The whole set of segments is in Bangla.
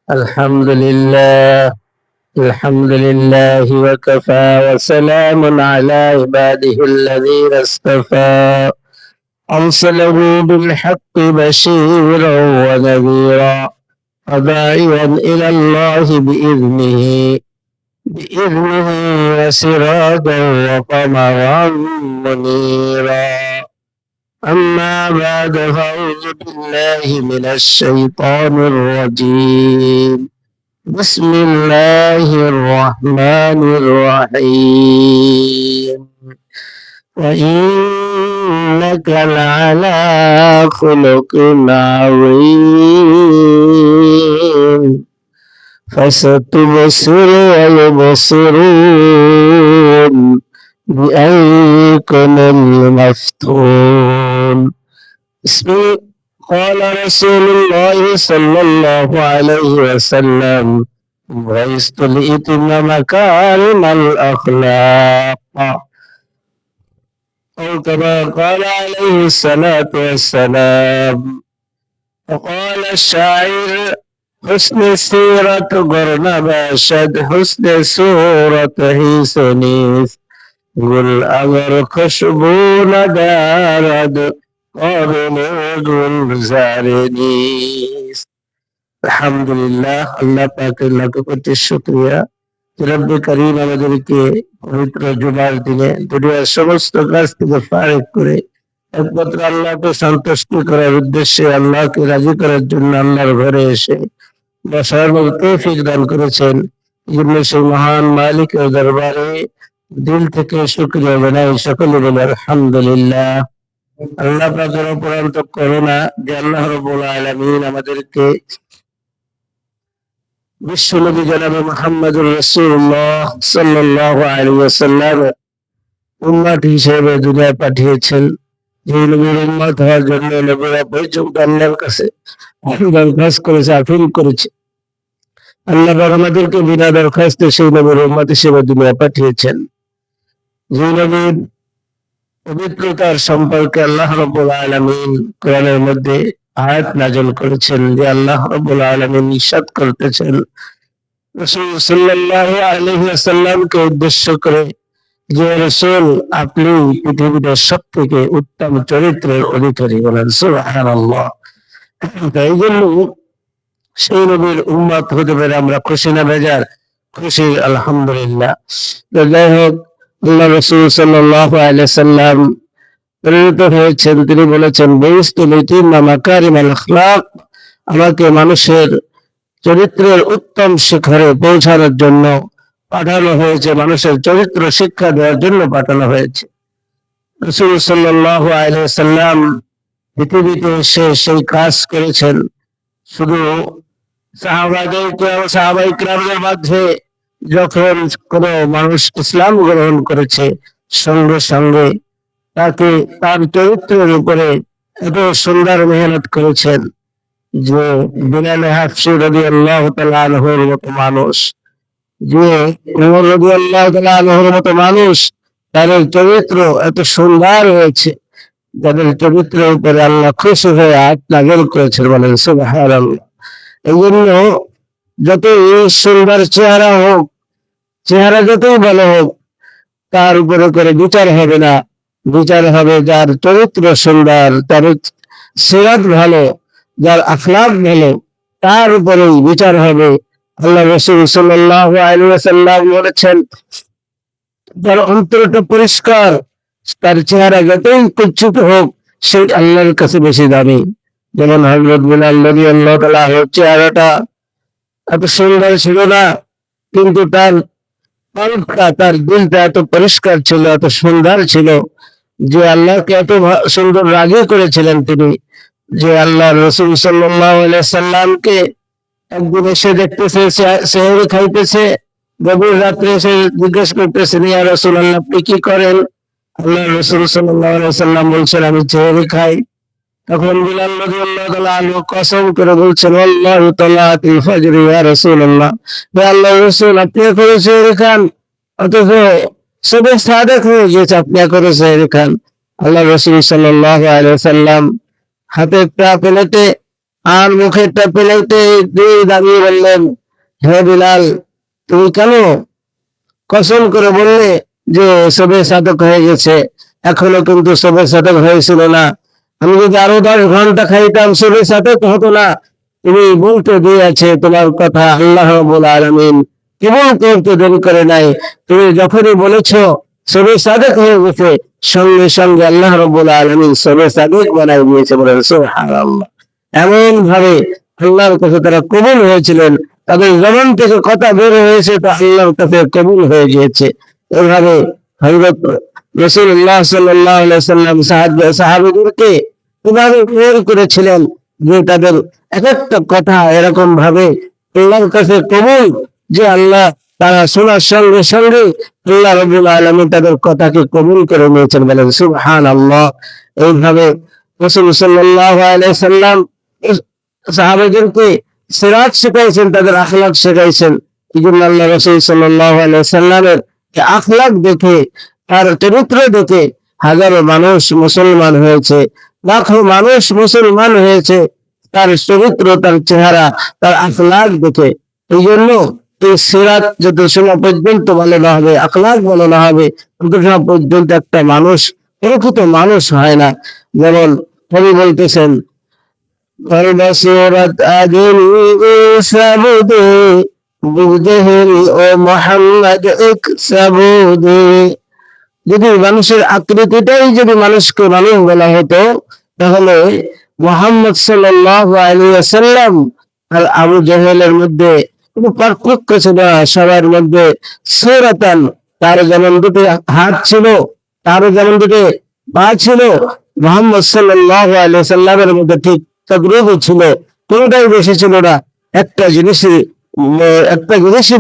الحمد لله. الحمد لله وكفى وسلام على عباده الذين اصطفى أرسله بالحق بشيرا ونذيرا وداعيا إلى الله بإذنه وسراجا وقمرا منيرا. أما بعد فأعوذ بالله من الشيطان الرجيم. بسم الله الرحمن الرحيم. وإنك لعلى خلق عظيم فستبصر ويبصرون بأيكم المفتون. قال رسول الله صلى الله عليه وسلم: بعثت لأتم مكارم الأخلاق، أو كما قال عليه الصلاة والسلام. وقال الشاعر: حسن السيرة قرن باشد، حسن صورة هي سنيس، گل اگر خوشبو ندارد قابل گلزار نیست। আলহামদুলিল্লাহ, আল্লাহ পাকের লাখ কোটি শুকরিয়া। রব্বে করিম আমাদেরকে পবিত্র জুমার দিনে দুনিয়ার সমস্ত কাজ থেকে ফারেক করে একমাত্র আল্লাহকে সন্তুষ্ট করার উদ্দেশ্যে, আল্লাহকে রাজি করার জন্য আল্লাহর ঘরে এসে বসার মতো তৌফিক দান করেছেন। এই জন্য সেই মহান মালিকের দরবারে দিল থেকে শুকরিয়া জানাই। সকলে বলে আলহামদুলিল্লাহ। আল্লাহ পাকের অপরন্ত করুণা যে আল্লাহ রাব্বুল আলামিন আমাদেরকে বিশ্বনবী জনাবে মুহাম্মদুর রাসূলুল্লাহ সাল্লাল্লাহু আলাইহি ওয়াসাল্লাম উম্মত হিসেবে দুনিয়ায় পাঠিয়েছেন। যে নবীর উম্মত হওয়ার জন্য নবীরা পর্যন্ত আল্লাহর কাছে দরখাস্ত করেছে, আপিল করেছে। আল্লাহ পাক আমাদেরকে বিনা দরখাস্তে সেই নবীর উম্মত হিসেবে দুনিয়ায় পাঠিয়েছেন। যে নবীর পবিত্রতার সম্পর্কে আল্লাহ রাব্বুল আলামিন কোরআনের মধ্যে আয়াত নাযিল করেছেন, যে আল্লাহ রাব্বুল আলামিন ইরশাদ করতেছেন রাসূল সাল্লাল্লাহু আলাইহি ওয়াসাল্লামকে উদ্দেশ্য করে, যে রাসূল আপনি পৃথিবীতে সবথেকে উত্তম চরিত্রের অধিকারী। বলেন সুবহানাল্লাহ। এই জন্য সেই নবীর উম্মত হতে পেরে আমরা খুশি না বেজার? খুশি, আলহামদুলিল্লাহ। যাই হোক, আল্লাহ রাসূল সাল্লাল্লাহু আলাইহি ওয়াসাল্লাম প্রেরিত হয়েছেন। তিনি বলেছেন, বুইসতু লিউতাম্মিমা মাকারিমাল আখলাক, আমাকে মানুষের চরিত্রের উত্তম শিখরে পৌঁছানোর জন্য পাঠানো হয়েছে, মানুষের চরিত্র শিক্ষা দেওয়ার জন্য পাঠানো হয়েছে। রাসূল সাল্লাল্লাহু আলাইহি ওয়াসাল্লাম পৃথিবীতে এসে সেই কাজ করেছেন। শুধু সাহাবায়ে কিরামের মাঝে যখন কোন মানুষ ইসলাম গ্রহণ করেছে, সঙ্গে সঙ্গে তাকে তার চরিত্রের উপরে এত সুন্দর মেহনত করেছেন যে বিলাল হাফসি রাদিয়াল্লাহু তাআলা আনহুর মতো মানুষ, যে ওমর রাদিয়াল্লাহু তাআলা আনহুর মতো মানুষ, তাদের চরিত্র এত সুন্দর হয়েছে, যাদের চরিত্রের উপরে আল্লাহ খুশি হয়ে আয়াত নাযিল করেছেন। বলেন সুবহানাল্লাহ। এই জন্য যতই সুন্দর চেহারা হোক, চেহারা যতই ভালো হোক, তার উপরে করে বিচার হবে না। বিচার হবে যার চরিত্র সুন্দর, তার সিরাত ভালো, যার আখলাক ভালো, তার উপরেই বিচার হবে। আল্লাহ রাসূল সাল্লাল্লাহু আলাইহি ওয়াসাল্লাম বলেছেন, যার অন্তরটা পরিষ্কার, তার চেহারা যতই কুৎসিত হোক, সেই আল্লাহর কাছে বেশি দামি। যেমন হযরত বিলাল রাদিয়াল্লাহু তাআলা চেহারাটা এত সুন্দর ছিল না, কিন্তু তার তার দিলটা এত পরিষ্কার ছিল, এত সুন্দর ছিল, যে আল্লাহকে এত সুন্দর রাজি করেছিলেন তিনি, যে আল্লাহ রাসূল সাল্লাল্লাহু আলাইহি সাল্লামকে একদিন এসে দেখতেছে সেহরি খাইতেছে, গভীর রাত্রে এসে জিজ্ঞেস করতেছেন, ইয়া রাসূলুল্লাহ আপনি কি করেন? আল্লাহ রাসূল সাল্লাল্লাহু আলাইহি সাল্লাম বলছেন, আমি সেহরি খাই। তখন বিলাল রাদিয়াল্লাহু তাআলা আনহু কসম করে বলছেন, আল্লাহু তাআলাতিল ফাজর ইয়া রাসূলুল্লাহ, হে আল্লাহর রাসূল আপনি এখনো সেহরি খান, অথচ সবে সাদেক হয়ে গেছে, আপনি এখনো সেহরি খান। আল্লাহ রাসূল সাল্লাল্লাহু আলাইহি সাল্লাম হাতে একটা প্লেটে আর মুখেরটা প্লেটে দিয়ে দাঁড়িয়ে বললেন, হে বিলাল, তুমি কেন কসম করে বললে যে সবে সাধক হয়ে গেছে? এখনো কিন্তু সবে সাধক হয়েছিল না। আমি যদি আরো 10 ঘন্টা খাইতাম সবে সাধক হতো না। তুমি বলতে দিয়েছে তোমার কথা আল্লাহ রাব্বুল আলামিন কেবল করতে দেরি করে নাই। তুমি যখনই বলেছো সবে সাধক হয়ে গেছে, সঙ্গে সঙ্গে আল্লাহ রাব্বুল আলামিন সবে সাধক বানাই দিয়েছে। বলেন সুবহানাল্লাহ। এমন ভাবে আল্লাহর কাছে তারা কবুল হয়েছিলেন, তাদের জবান থেকে কথা বের হয়েছে তো আল্লাহর কাছে কবুল হয়ে গিয়েছে। এভাবে হযরত রাসূলুল্লাহ সাল্লাল্লাহু আলাইহি সাল্লাম সাহাবীদেরকে এভাবে বের করেছিলেন যে তাদের এক একটা কথা এরকম ভাবে আল্লাহর কাছে কবুল, যে আল্লাহ তারা শোনার সঙ্গে সঙ্গে আল্লাহ রাব্বুল আলামিন তাদের কথাকে কবুল করে নিয়েছেন। বলেন সুবহানাল্লাহ। এইভাবে রাসূল সাল্লাল্লাহু আলাইহি সাল্লাম সাহাবাদেরকে সিরাত শেখাইছেন, তাদের আখলাক শেখাইছেন। এই জন্য আল্লাহ রাসূল সাল্লাল্লাহু আলাইহি সাল্লামের আখলাক দেখে, তার চরিত্র দেখে হাজারো মানুষ মুসলমান হয়েছে, লাখো মানুষ মুসলমান হয়েছে তার চরিত্র, তার চেহারা, তার আখলাক দেখে। এই জন্য এই সিরাত যত সময় পর্যন্ত ভালো না হবে, আখলাক ভালো না হবে, তত সময় পর্যন্ত একটা মানুষ প্রকৃত মানুষ হয় না। যেমন কবি বলতেছেন, فالبصيرة أدني سبدي بجهل ও মোহাম্মদ ইকসাবুদি। যদি মানুষের আকৃতিটাই যদি মানুষকে মানুষ বলা হতো, তাহলে মুহাম্মদ সাল্লাল্লাহু আলাইহি ওয়াসাল্লাম আর আবু জাহেলের মধ্যে কোনো পার্থক্য ছিল না। সবার মধ্যে সূরাতান, তার যেমন দুটো হাত ছিল, তারও যেমন দুটো পা ছিল, মুহাম্মদ সাল্লাল্লাহু আলাইহি ওয়াসাল্লামের মধ্যে ঠিক তদ্রুপ ছিল। কোনটাই বেশি ছিল না, একটা জিনিসই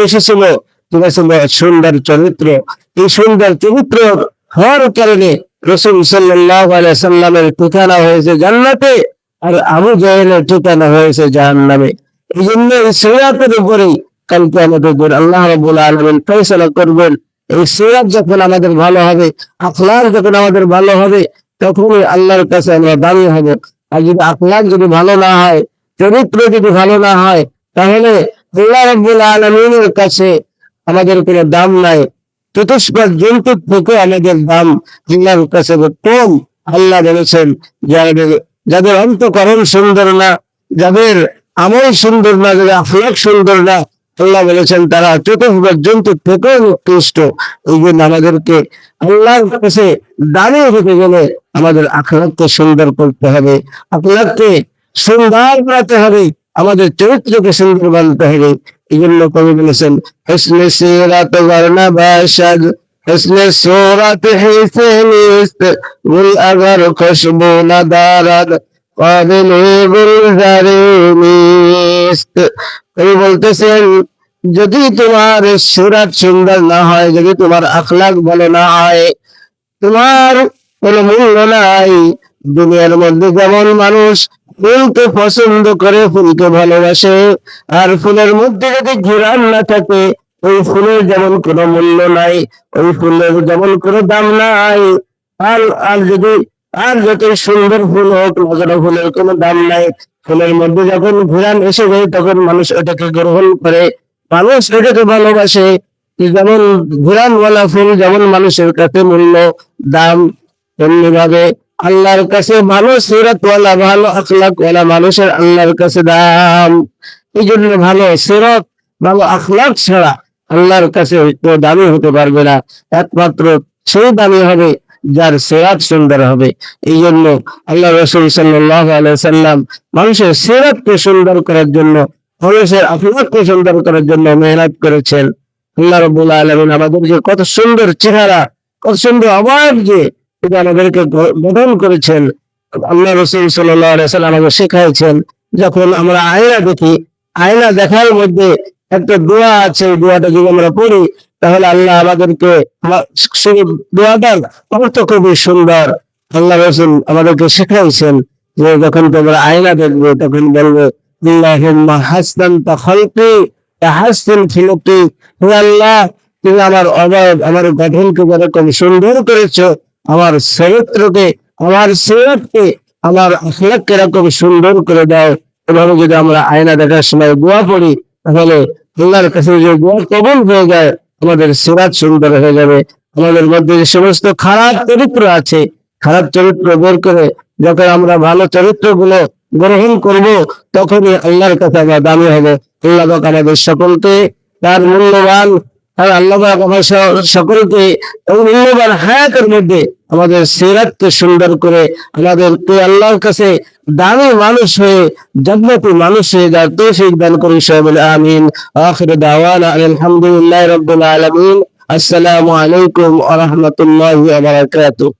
বেশি ছিল, যেটা ছিল সুন্দর চরিত্র। এই সুন্দর চরিত্র হওয়ার কারণে রাসূল সাল্লাল্লাহু আলাইহি সাল্লামের ঠিকানা হয়েছে জান্নাতে, আর আবু জাহেলের ঠিকানা হয়েছে জাহান্নামে। এই জন্য এই সিরাতের উপরেই কালকে আমাদের আল্লাহ রাব্বুল আলামিন ফয়সালা করবেন। এই সিরাত যখন আমাদের ভালো হবে, আখলাক যখন আমাদের ভালো হবে, তখনই আল্লাহর কাছে আমরা দামি হব। আর যদি আখলাক যদি ভালো না হয়, চরিত্র যদি ভালো না হয়, তাহলে আল্লাহ রাব্বুল আলামিনের কাছে আমাদের কোনো দাম নাই। চতুষ্পাদ জন্তুর থেকে আমাদের দাম আল্লাহর কাছে কম। আল্লাহ বলেছেন, যাদের অন্তঃকরণ সুন্দর না, যাদের আমল সুন্দর না, যাদের আখলাক সুন্দর না, আল্লাহ বলেছেন তারা চতুষ্পাদ জন্তুর থেকেও নিকৃষ্ট। এই জন্য আমাদেরকে আল্লাহর কাছে দাঁড়িয়ে হতে গেলে আমাদের আখলাককে সুন্দর করতে হবে, আখলাককে সুন্দর বানাতে হবে, আমাদের চরিত্রকে সুন্দর বানাতে হবে। এই জন্য কবি বলেছেন, হুসনে সিরাত ওয়ারনা বাশাদ, হুসনে সূরাত হিসে নিস্ত, গুল আগার খুশবু না দারাদ, কাবিলে গুলজারে নিস্ত। কবি বলতেছেন, যদি তোমার সূরাত সুন্দর না হয়, যদি তোমার আখলাক ভালো না হয়, তোমার কোনো মূল্য নাই। দুনিয়ার মধ্যে যেমন মানুষ ফুলকে পছন্দ করে, ফুলকে ভালোবাসে, আর ফুলের মধ্যে যদি ঘ্রাণ না থাকে, ওই ফুলের যেমন কোনো মূল্য নাই, ওই ফুলের যেমন কোনো দাম নাই। আর আর যদি আর যত সুন্দর ফুল হোক না কেন, ফুলের কোনো দাম নাই। ফুলের মধ্যে যখন ঘ্রাণ এসে যায়, তখন মানুষ এটাকে গ্রহণ করে, মানুষ এটাকে ভালোবাসে। যেমন ঘ্রাণওয়ালা ফুল যেমন মানুষের কাছে মূল্য, দাম, তেমনি ভাবে আল্লাহর কাছে ভালো সিরাতওয়ালা, ভালো আখলাকওয়ালা মানুষের আল্লাহর কাছে দাম। এই জন্য ভালো সিরাত, ভালো আখলাক ছাড়া আল্লাহর কাছে কেউ দামি হতে পারবে না। একমাত্র সেই দামি হবে যার সিরাত সুন্দর হবে। এই জন্য আল্লাহ রাসূল সাল্লাল্লাহু আলাইহি সাল্লাম মানুষের সিরাতকে সুন্দর করার জন্য, মানুষের আখলাককে সুন্দর করার জন্য মেহনত করেছেন। আল্লাহ রাব্বুল আলামিন আমাদেরকে কত সুন্দর চেহারা, কত সুন্দর আওয়াজ দিয়ে এটা আমাদেরকে গঠন করেছেন। আল্লাহ রাসূল সাল্লাল্লাহু আলাইহি সাল্লাম আমাদের শেখাইছেন, যখন আমরা আয়না দেখি, আয়না দেখার মধ্যে একটা দোয়া আছে, দোয়াটা যদি আমরা পড়ি, তাহলে আল্লাহ আমাদেরকে সেই দোয়াটার অর্থ খুবই সুন্দর। আল্লাহ রাসূল আমাদেরকে শেখাইছেন যে যখন তোমরা আয়না দেখবে, তখন বলবে, আল্লাহুম্মা হাসনাতা খালকি হাসিন খিলকি। হে আল্লাহ, তুমি আমার অবয়ব, আমার গঠনকে যেরকম সুন্দর করেছো, আমার চরিত্রকে, আমার সিরাতকে, আমার আখলাককে এরকম সুন্দর করে দাও। এভাবে যদি আমরা আয়না দেখার সময় দোয়া পড়ি, তাহলে আল্লাহর কাছে যে দোয়া কবুল হয়ে যায়, আমাদের সিরাত সুন্দর হয়ে যাবে। আমাদের মধ্যে যে সমস্ত খারাপ চরিত্র আছে, খারাপ চরিত্র বের করে যখন আমরা ভালো চরিত্রগুলো গ্রহণ করব, তখনই আল্লাহর কাছে আমরা দামি হবে। আল্লাহ পাক আমাদের সকলকে তার মূল্যবান, আর আল্লাহ পাক আমার সকলকে এই মূল্যবান হায়াতের মধ্যে আমাদের সিরাতকে সুন্দর করে আমাদেরকে আল্লাহর কাছে দামি মানুষ হয়ে, জান্নাতি মানুষ হয়ে যাওয়ার তৌফিক দান করুন। সবাই বলে আমিন। আখির দাওয়ানা আলহামদুলিল্লাহি রাব্বিল আলামিন। আসসালামু আলাইকুম ওয়া রাহমাতুল্লাহি ওয়া বারাকাতুহু।